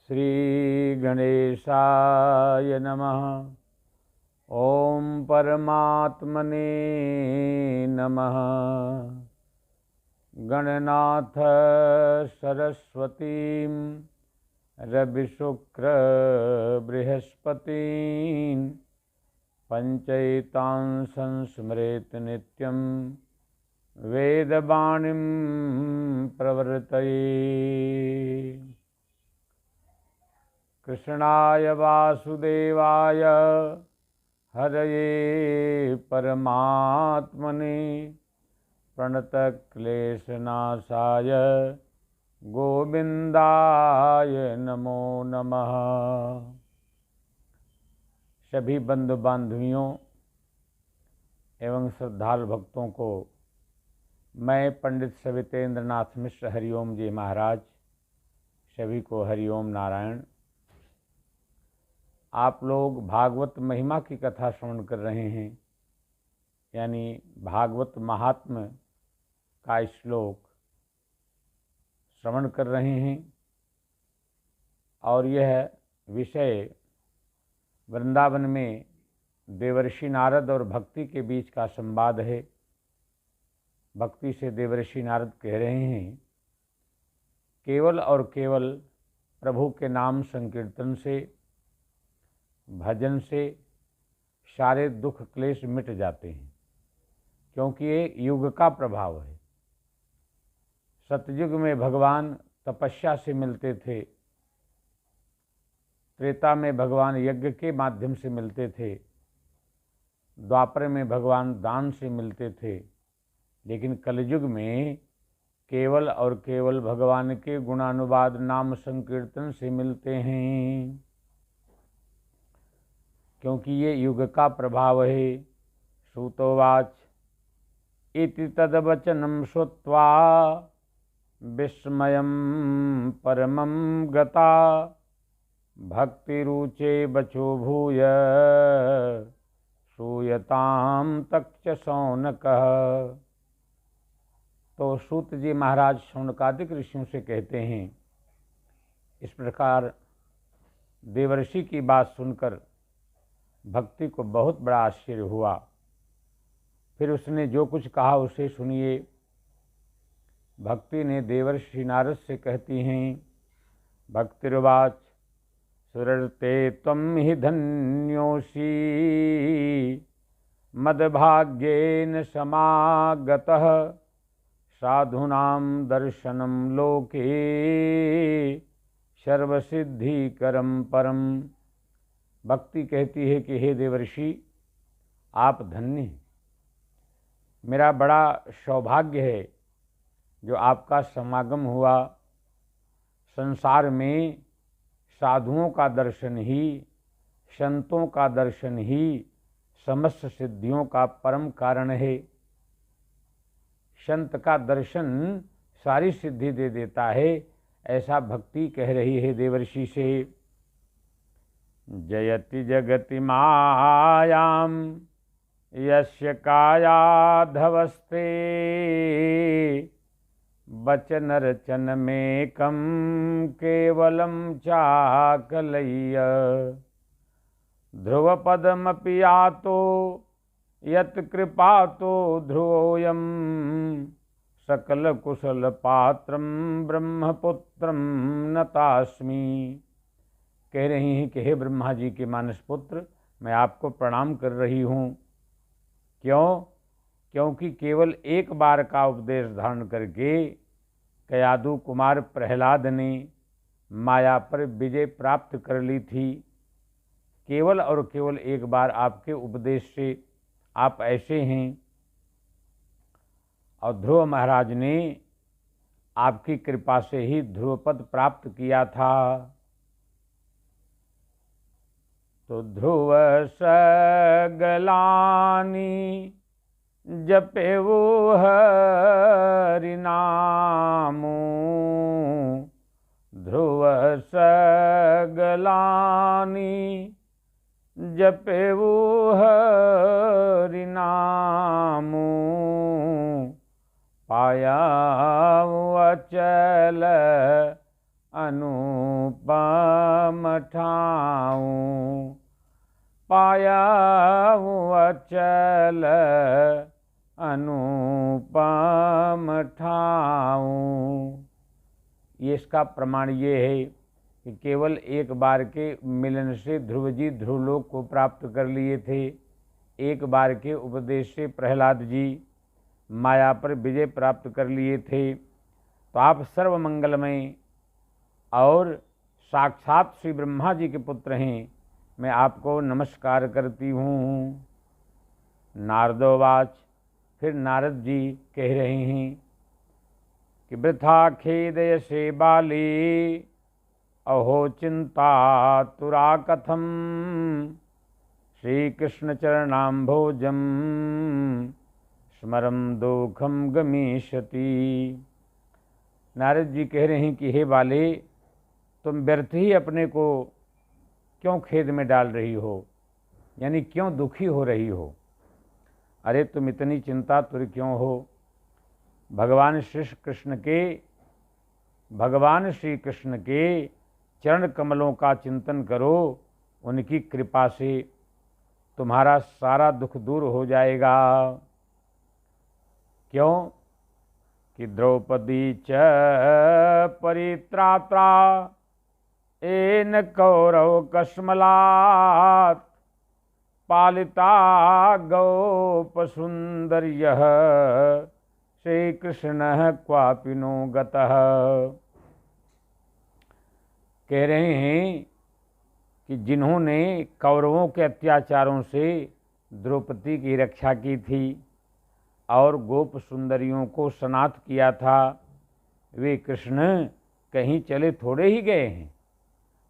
श्री गणेशाय नमः। ओम परमात्मने नमः। गणनाथ सरस्वतीं रविशुक्र बृहस्पतीं पंचैतां संस्मरेत नित्यं वेदवाणीं प्रवर्तये। कृष्णाय वासुदेवाय हरये परमात्मने प्रणतक्लेशनाशाय गोविंदाय नमो नमः। सभी बंधु बांधवियों एवं श्रद्धालु भक्तों को मैं पंडित सवितेंद्र नाथ मिश्र हरिओम जी महाराज सभी को हरिओम नारायण। आप लोग भागवत महिमा की कथा श्रवण कर रहे हैं, यानी भागवत महात्म्य का श्लोक श्रवण कर रहे हैं। और यह विषय वृंदावन में देवर्षि नारद और भक्ति के बीच का संवाद है। भक्ति से देवर्षि नारद कह रहे हैं, केवल और केवल प्रभु के नाम संकीर्तन से, भजन से सारे दुख क्लेश मिट जाते हैं, क्योंकि ये युग का प्रभाव है। सतयुग में भगवान तपस्या से मिलते थे, त्रेता में भगवान यज्ञ के माध्यम से मिलते थे, द्वापर में भगवान दान से मिलते थे, लेकिन कलयुग में केवल और केवल भगवान के गुणानुवाद नाम संकीर्तन से मिलते हैं, क्योंकि ये युग का प्रभाव है। श्रुतोवाच इति तद्वचनं श्रुत्वा विस्मयं परमं गता भक्तिरुचे बचो भूय श्रूयतां तच्च शौनकः। तो सूत जी महाराज शौनकादिक ऋषियों से कहते हैं, इस प्रकार देवर्षि की बात सुनकर भक्ति को बहुत बड़ा आश्चर्य हुआ। फिर उसने जो कुछ कहा उसे सुनिए। भक्ति ने देवर्षि नारद से कहती हैं, भक्तिर्वाच सुरते त्वं हि धन्योषि मद्भाग्येन समागतः साधूनां दर्शनं लोके सर्वसिद्धिकरं परम। भक्ति कहती है कि हे देवर्षि, आप धन्य हैं। मेरा बड़ा सौभाग्य है जो आपका समागम हुआ। संसार में साधुओं का दर्शन ही, संतों का दर्शन ही समस्त सिद्धियों का परम कारण है। संत का दर्शन सारी सिद्धि दे देता है, ऐसा भक्ति कह रही है देवर्षि से। जयति जगति मायां यस्य कायाधवस्ते वचन रचन मेकं केवलं चाकलय्य ध्रुवपदमपि यातो यत् कृपातो ध्रुवोऽयं सकल कुशल पात्रं ब्रह्मपुत्रं नतास्मि। कह रही हैं कि हे ब्रह्मा जी के मानस पुत्र, मैं आपको प्रणाम कर रही हूँ। क्यों? क्योंकि केवल एक बार का उपदेश धारण करके कयादु कुमार प्रहलाद ने माया पर विजय प्राप्त कर ली थी। केवल और केवल एक बार आपके उपदेश से आप ऐसे हैं। और ध्रुव महाराज ने आपकी कृपा से ही ध्रुवपद प्राप्त किया था। तो ध्रुव सगलानी जपे वो हरि नामो ध्रुव सगलानी जपे वो हरि नामो पाया अचल अनुपम ठाऊं, पायाऊं अचल अनुपम ठाऊं। ये इसका प्रमाण ये है कि केवल एक बार के मिलन से ध्रुव जी ध्रुवलोक को प्राप्त कर लिए थे। एक बार के उपदेश से प्रहलाद जी माया पर विजय प्राप्त कर लिए थे। तो आप सर्वमंगलमय और साक्षात श्री ब्रह्मा जी के पुत्र हैं, मैं आपको नमस्कार करती हूँ। नारदोवाच, फिर नारद जी कह रहे हैं कि वृथा खेदयसे बाली, अहो चिंता तुरा कथम, श्री कृष्ण चरणाम्भोजम स्मरम दुखम गमिष्यति। नारद जी कह रहे हैं कि हे बाले, तुम व्यर्थ ही अपने को क्यों खेद में डाल रही हो, यानी क्यों दुखी हो रही हो। अरे तुम इतनी चिंता तुर क्यों हो। भगवान श्री कृष्ण के चरण कमलों का चिंतन करो, उनकी कृपा से तुम्हारा सारा दुख दूर हो जाएगा। क्यों कि द्रौपदी च परित्रात्रा एन कौरव कश्मलात्, पालिता गोप सुंदर्यः श्री कृष्ण क्वापि नो गतः। कह रहे हैं कि जिन्होंने कौरवों के अत्याचारों से द्रौपदी की रक्षा की थी और गोप सुंदरियों को सनाथ किया था, वे कृष्ण कहीं चले थोड़े ही गए हैं,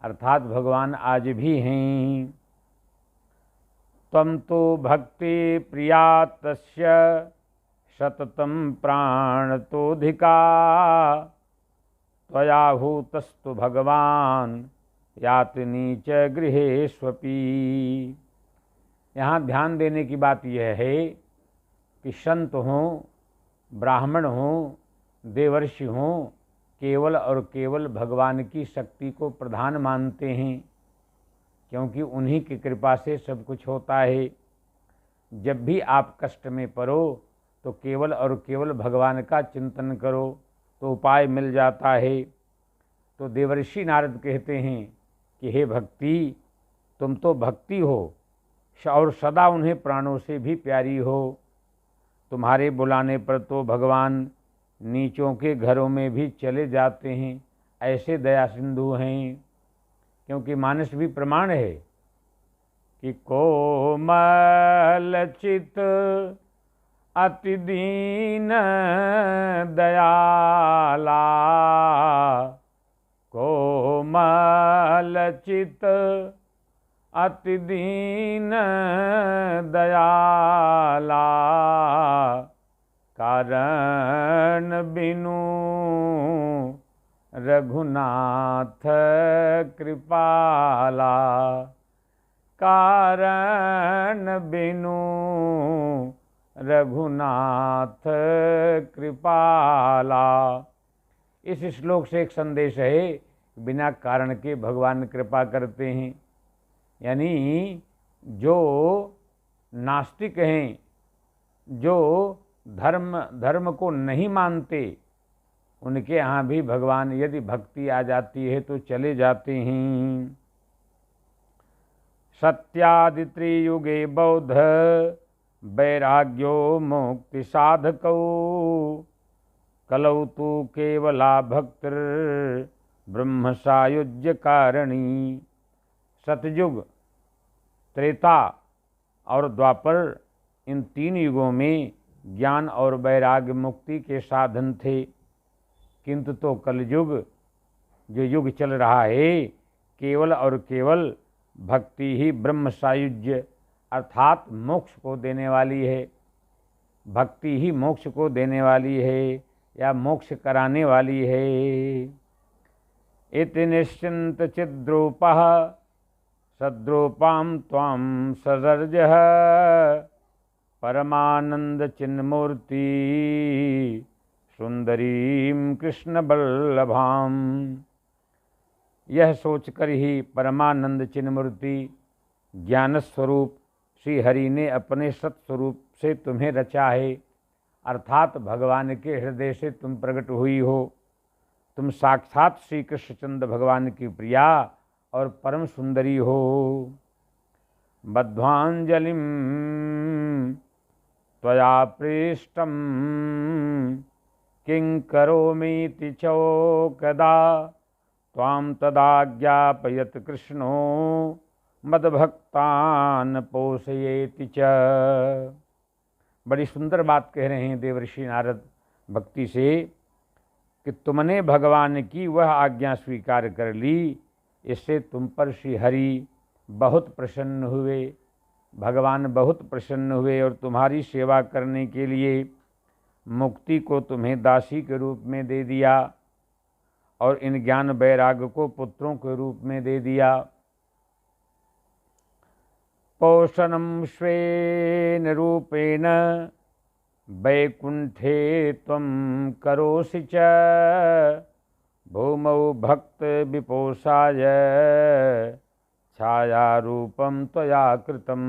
अर्थात भगवान आज भी हैं। त्वं तो भक्ति प्रिया तस्य सततं प्राणतोऽधिका, त्वयाहूतस्तु भगवान यातिनी च गृहेष्वपि। यहाँ ध्यान देने की बात यह है कि संत हों, ब्राह्मण हों, देवर्षि हों, केवल और केवल भगवान की शक्ति को प्रधान मानते हैं, क्योंकि उन्हीं की कृपा से सब कुछ होता है। जब भी आप कष्ट में पड़ो तो केवल और केवल भगवान का चिंतन करो तो उपाय मिल जाता है। तो देवर्षि नारद कहते हैं कि हे भक्ति, तुम तो भक्ति हो और सदा उन्हें प्राणों से भी प्यारी हो। तुम्हारे बुलाने पर तो भगवान नीचों के घरों में भी चले जाते हैं, ऐसे दया सिंधु हैं। क्योंकि मानस भी प्रमाण है कि कोमल चित अति दीन दयाला, कोमल चित अति दीन दयाला, कारण बिनु रघुनाथ कृपाला, कारण बिनु रघुनाथ कृपाला। इस श्लोक से एक संदेश है, बिना कारण के भगवान कृपा करते हैं। यानी जो नास्तिक हैं, जो धर्म को नहीं मानते, उनके यहाँ भी भगवान यदि भक्ति आ जाती है तो चले जाते हैं। सत्यादित्रियुगे बौद्ध वैराग्यो मुक्ति साधकौ, कलौ तु केवला भक्तिर ब्रह्म सायुज्य कारणी। सतयुग, त्रेता और द्वापर, इन तीन युगों में ज्ञान और वैराग्य मुक्ति के साधन थे, किंतु तो कलयुग जो युग चल रहा है, केवल और केवल भक्ति ही ब्रह्म सायुज्य अर्थात मोक्ष को देने वाली है। भक्ति ही मोक्ष को देने वाली है या मोक्ष कराने वाली है। इति निश्चिंत चिद्रूपः सद्रूपां त्वां सदर्जः, परमानंद चिन्मूर्ति सुंदरीं कृष्ण बल्लभाम। यह सोचकर ही परमानंद चिन्मूर्ति ज्ञान स्वरूप श्री हरि ने अपने सत्स्वरूप से तुम्हें रचा है, अर्थात भगवान के हृदय से तुम प्रकट हुई हो। तुम साक्षात श्री कृष्णचंद्र भगवान की प्रिया और परम सुंदरी हो। बद्ध्वांजलिं त्वया पृष्टं किं करोमीति चोकदा त्वां तदा ज्ञापयत कृष्णो मद्भक्तान् पोषयेति च। बड़ी सुंदर बात कह रहे हैं देवर्षि नारद भक्ति से कि तुमने भगवान की वह आज्ञा स्वीकार कर ली, इससे तुम पर श्री हरि बहुत प्रसन्न हुए, भगवान बहुत प्रसन्न हुए और तुम्हारी सेवा करने के लिए मुक्ति को तुम्हें दासी के रूप में दे दिया और इन ज्ञान वैराग्य को पुत्रों के रूप में दे दिया। पोषणं स्वेन रूपेण वैकुंठे त्वं करोसि च भूमौ भक्त विपोषाय छाया रूपम त्वया कृतम।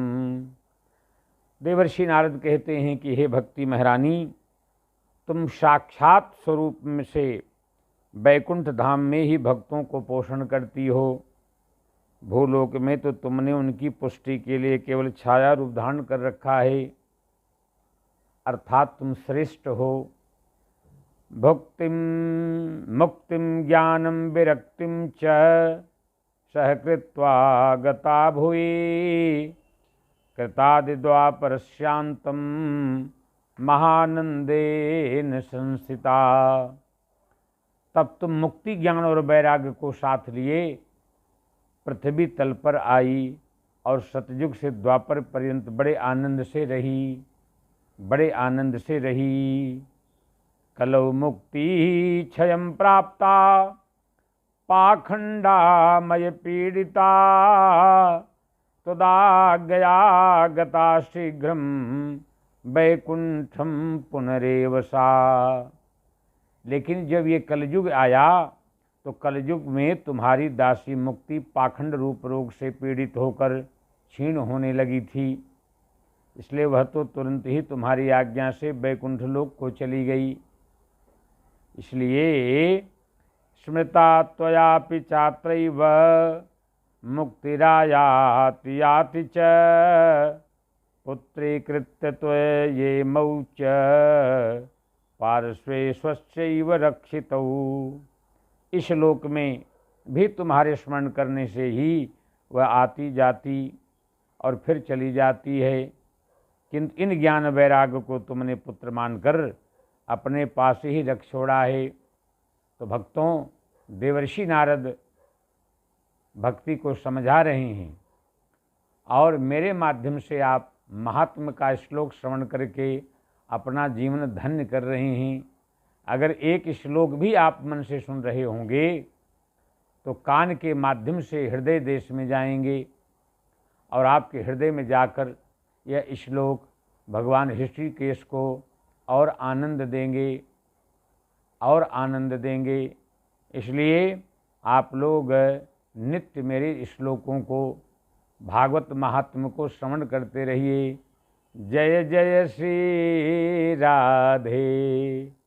देवर्षि नारद कहते हैं कि हे भक्ति महारानी, तुम साक्षात स्वरूप में से वैकुंठ धाम में ही भक्तों को पोषण करती हो। भूलोक में तो तुमने उनकी पुष्टि के लिए केवल छाया रूप धारण कर रखा है, अर्थात तुम श्रेष्ठ हो। भुक्तिम मुक्तिम ज्ञानम विरक्तिम च सहकृत्वा गता भुवि कृतादिद्वापरस्यान्तं महानंदेन संस्थिता। तब तुम मुक्ति ज्ञान और वैराग्य को साथ लिए पृथ्वी तल पर आई और सतयुग से द्वापर पर्यंत बड़े आनंद से रही, बड़े आनंद से रही। कलौ मुक्ति क्षयं प्राप्ता पाखंडामय पीड़िता तदा गया गता शीघ्रम वैकुंठम पुनरेव सा। लेकिन जब ये कलयुग आया तो कलयुग में तुम्हारी दासी मुक्ति पाखंड रूप रोग से पीड़ित होकर क्षीण होने लगी थी, इसलिए वह तो तुरंत ही तुम्हारी आज्ञा से वैकुंठ लोक को चली गई। इसलिए स्मृता त्वयापि चात्रैव मुक्तिरायाति याति च पुत्रीकृत्य त्वयेमौ च पार्श्वे स्वस्यैव रक्षितौ। इस श्लोक में भी तुम्हारे स्मरण करने से ही वह आती जाती और फिर चली जाती है, किंतु इन ज्ञान वैराग्य को तुमने पुत्र मानकर अपने पास ही रख छोड़ा है। तो भक्तों, देवर्षि नारद भक्ति को समझा रहे हैं और मेरे माध्यम से आप महात्मा का श्लोक श्रवण करके अपना जीवन धन्य कर रहे हैं। अगर एक श्लोक भी आप मन से सुन रहे होंगे तो कान के माध्यम से हृदय देश में जाएंगे और आपके हृदय में जाकर यह श्लोक भगवान ऋषिकेश को और आनंद देंगे और आनंद देंगे। इसलिए आप लोग नित्य मेरे श्लोकों को, भागवत महात्म्य को श्रवण करते रहिए। जय जय श्री राधे।